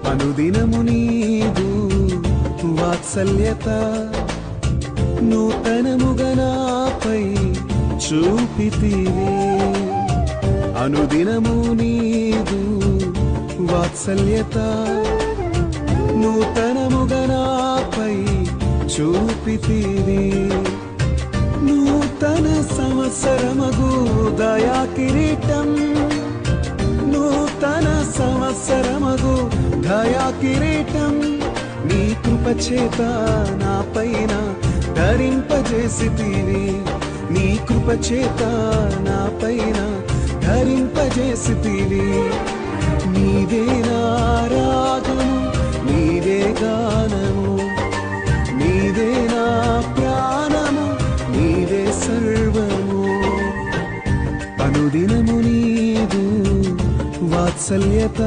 అనుదినము నీదు వాత్సల్యత నూతనముగా నాపై చూపితివే. అనుదినము నీదు వాత్సల్యత నూతనముగా నాపై చూపితివే. నూతన సంవత్సరమగు దయా కిరీటం, నూతన సంవత్సరమగు దయా కిరీటం నీ కృపచేత నా పైన ధరింపజేసితివి. నీ కృపచేత నా పైన ధరింపజేసితివి. నీవే నా రాగము, నీవే గానము, నీవే నా ప్రాణము, నీవే సర్వము. అనుదినము నీదు వాత్సల్యత